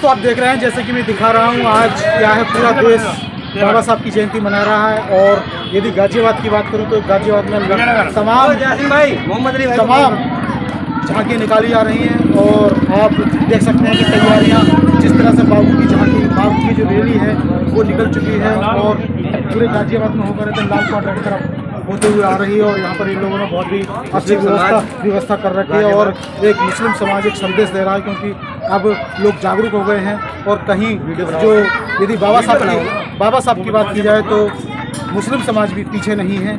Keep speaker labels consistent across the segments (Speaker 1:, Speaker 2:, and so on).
Speaker 1: दोस्तों, आप देख रहे हैं जैसे कि मैं दिखा रहा हूँ, आज क्या है पूरा देश बाबा साहब की जयंती मना रहा है। और यदि गाजियाबाद की बात करूँ तो गाजियाबाद में तमाम झांकियाँ निकाली जा रही हैं। और आप देख सकते हैं कि तैयारियाँ जिस तरह से बाबू की झांकी, बाबू की जो रैली है वो निकल चुकी है और पूरे गाजियाबाद में होकर रहते लाल क्वार्टर की तरफ होते हुए आ रही है। और यहाँ पर इन लोगों ने बहुत भी अच्छी व्यवस्था कर रखी है और एक मुस्लिम समाज एक संदेश दे रहा है, क्योंकि अब लोग जागरूक हो गए हैं। और कहीं जो यदि बाबा साहब की बात की जाए तो मुस्लिम समाज भी पीछे नहीं है।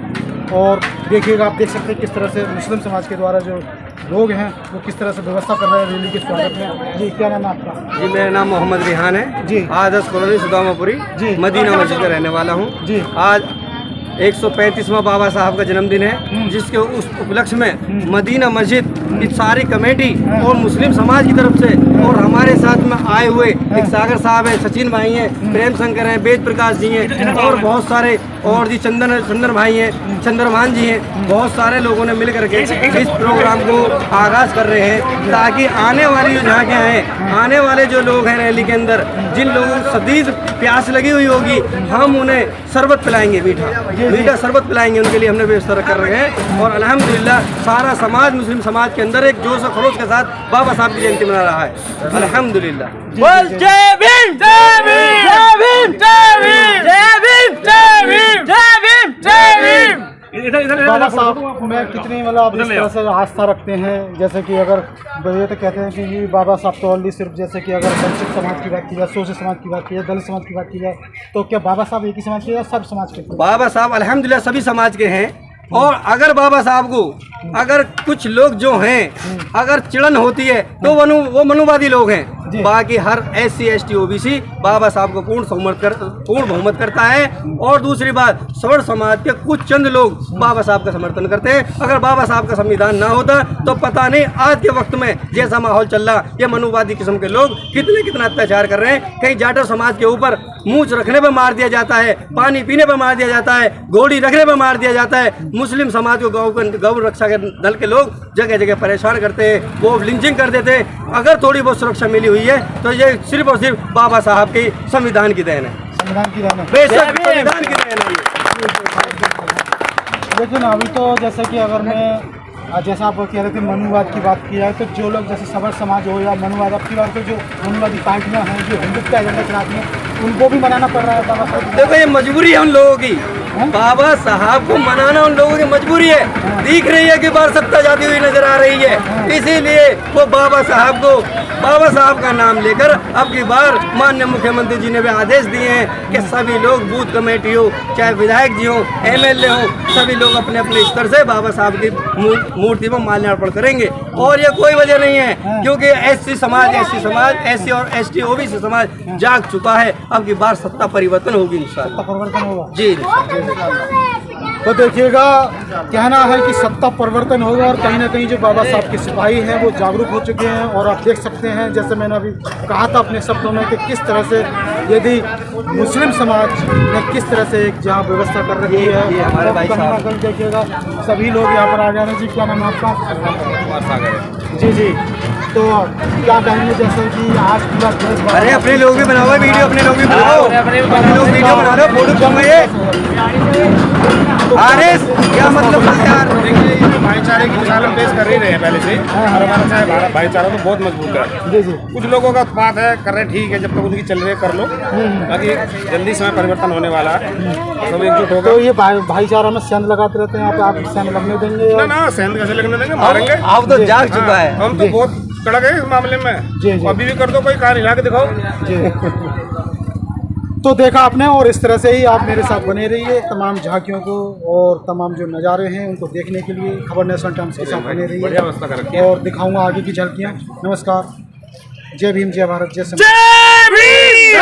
Speaker 1: और देखिएगा, आप देख सकते हैं किस तरह से मुस्लिम समाज के द्वारा जो लोग हैं वो किस तरह से व्यवस्था कर रहे हैं रैली के स्वागत में। जी, क्या नाम है आपका?
Speaker 2: जी, मेरा नाम मोहम्मद रिहान है जी। आदर्श कॉलोनी सुदामापुरी
Speaker 1: जी,
Speaker 2: मदीना मस्जिद का रहने वाला हूँ जी। आज 135वां बाबा साहब का जन्मदिन है, जिसके उस उपलक्ष्य में मदीना मस्जिद की सारी कमेटी और मुस्लिम समाज की तरफ से और हमारे साथ में आए हुए एक सागर साहब है, सचिन भाई हैं, प्रेम शंकर हैं, वेद प्रकाश जी हैं और बहुत सारे और जी चंदन भाई हैं, चंद्रभान जी हैं, बहुत सारे लोगों ने मिल करके इस प्रोग्राम को आगाज़ कर रहे हैं, ताकि आने वाली जो झांकियाँ हैं, आने वाले जो लोग हैं रैली के अंदर, जिन लोगों को शदीद प्यास लगी हुई होगी, हम उन्हें शरबत पिलाएंगे, मीठा शरबत पिलाएंगे, उनके लिए हमने व्यवस्था कर रहे हैं। और अल्हम्दुलिल्लाह सारा समाज, मुस्लिम समाज के अंदर एक जोश और खरोश के साथ बाबा साहब की जयंती मना रहा है, अल्हम्दुलिल्लाह।
Speaker 3: जय भीम, जय भीम, जय भीम, जय भीम, जय भीम, जय भीम, जय भीम, जय भीम।
Speaker 1: बाबा साहब में कितनी मतलब इस तरह से आस्था रखते हैं, जैसे कि अगर ये तो कहते हैं कि बाबा साहब तो ओनली सिर्फ जैसे कि अगर वंचित समाज की बात की जाए, शोषित समाज की बात की जाए, दलित समाज की बात की जाए, तो क्या बाबा साहब एक ही समाज के या सब समाज के?
Speaker 2: बाबा साहब अल्हम्दुलिल्लाह सभी समाज के हैं। और अगर बाबा साहब को अगर कुछ लोग जो हैं अगर चिड़न होती है तो वो मनुवादी लोग हैं, बाकी हर SC ST OBC बाबा साहब को पूर्ण बहुमत करता है। और दूसरी बात, सवर्ण समाज के कुछ चंद लोग बाबा साहब का समर्थन करते हैं। अगर बाबा साहब का संविधान ना होता तो पता नहीं आज के वक्त में जैसा माहौल चल रहा, ये मनुवादी किस्म के लोग कितना अत्याचार कर रहे हैं। कहीं जाटव समाज के ऊपर मूंछ रखने पर मार दिया जाता है, पानी पीने पर मार दिया जाता है, घोड़ी रखने पर मार दिया जाता है। मुस्लिम समाज को गौ रक्षा के दल के लोग जगह जगह परेशान करते हैं, वो लिंचिंग कर देते हैं। अगर थोड़ी बहुत सुरक्षा मिली हुई है तो ये सिर्फ और सिर्फ बाबा साहब की संविधान की देन है,
Speaker 1: संविधान की देन है,
Speaker 2: बेशक संविधान की देन है।
Speaker 1: लेकिन अभी तो जैसे कि अगर मैं जैसा आप कह रहे थे मनुवाद की बात की जाए तो जो लोग जैसे सवर्ण समाज हो या मनुवाद, अब की बात तो जो मनुवादी पार्टियाँ हैं जो हिंदुत्व एजेंडा चलाती हैं, उनको भी मनाना पड़ रहा है बाबा साहब।
Speaker 2: देखो ये मजबूरी है उन लोगों की, बाबा साहब को मनाना उन लोगों की मजबूरी है। दिख रही है कि बार सत्ता जाती हुई नजर आ रही है, इसीलिए वो बाबा साहब का नाम लेकर अब की बार माननीय मुख्यमंत्री जी ने भी आदेश दिए हैं कि सभी लोग बूथ कमेटी हो, चाहे विधायक जी हो, MLA हो, सभी लोग अपने अपने स्तर से बाबा साहब की मूर्ति पर माल्यार्पण करेंगे। और ये कोई वजह नहीं है, क्योंकि SC समाज, SC और ST OBC समाज जाग चुका है। अब की बार सत्ता परिवर्तन होगी इंशाल्लाह,
Speaker 1: सत्ता परिवर्तन होगा
Speaker 2: जी।
Speaker 1: तो देखिएगा, कहना है कि सत्ता परिवर्तन होगा और कहीं ना कहीं जो बाबा साहब के सिपाही हैं वो जागरूक हो चुके हैं। और आप देख सकते हैं, जैसे मैंने अभी कहा था अपने शब्दों में, कि किस तरह से यदि मुस्लिम समाज ने किस तरह से एक जहाँ व्यवस्था कर रखी है,
Speaker 2: ये हमारे भाई साहब
Speaker 1: देखिएगा सभी लोग यहाँ पर आ गए हैं। जी, क्या नाम है आपका? जी, तो क्या कहेंगे जैसे कि आज पूरा देश,
Speaker 2: अरे अपने लोग भी बनाओ वीडियो, अपने लोग भी बनाओ, अपने लोग वीडियो बना लो, फोटो खींचो। अरे क्या मतलब है यार,
Speaker 4: भाईचारे की मिसाल हम पेश कर ही रहे हैं पहले से, और हमारा चाहे भाईचारा तो बहुत मजबूत है।
Speaker 1: जी।
Speaker 4: कुछ लोगों का बात है कर रहे, ठीक है, जब तक उनकी चल रही है कर लो, बाकी जल्दी समय परिवर्तन होने वाला है, सब एकजुट होगा।
Speaker 1: तो ये भाईचारा में सेंध लगाते रहते हैं, आप सेंध लगने देंगे?
Speaker 4: ना, सेंध कैसे लगने देंगे, मारेंगे।
Speaker 2: अब तो जाग चुका है,
Speaker 4: हम तो बहुत कड़क है इस मामले में।
Speaker 1: जी।
Speaker 4: अभी भी कर दो, कोई कार हिला के दिखाओ
Speaker 1: जी। तो देखा आपने, और इस तरह से ही आप मेरे साथ बने रहिए तमाम झांकियों को और तमाम जो नज़ारे हैं उनको देखने के लिए खबर नेशनल टाइम्स के साथ बने रहिए।
Speaker 4: बढ़िया व्यवस्था कर रखी है
Speaker 1: और दिखाऊंगा आगे की झलकियाँ। नमस्कार, जय भीम, जय भारत, जय
Speaker 3: जय भीम।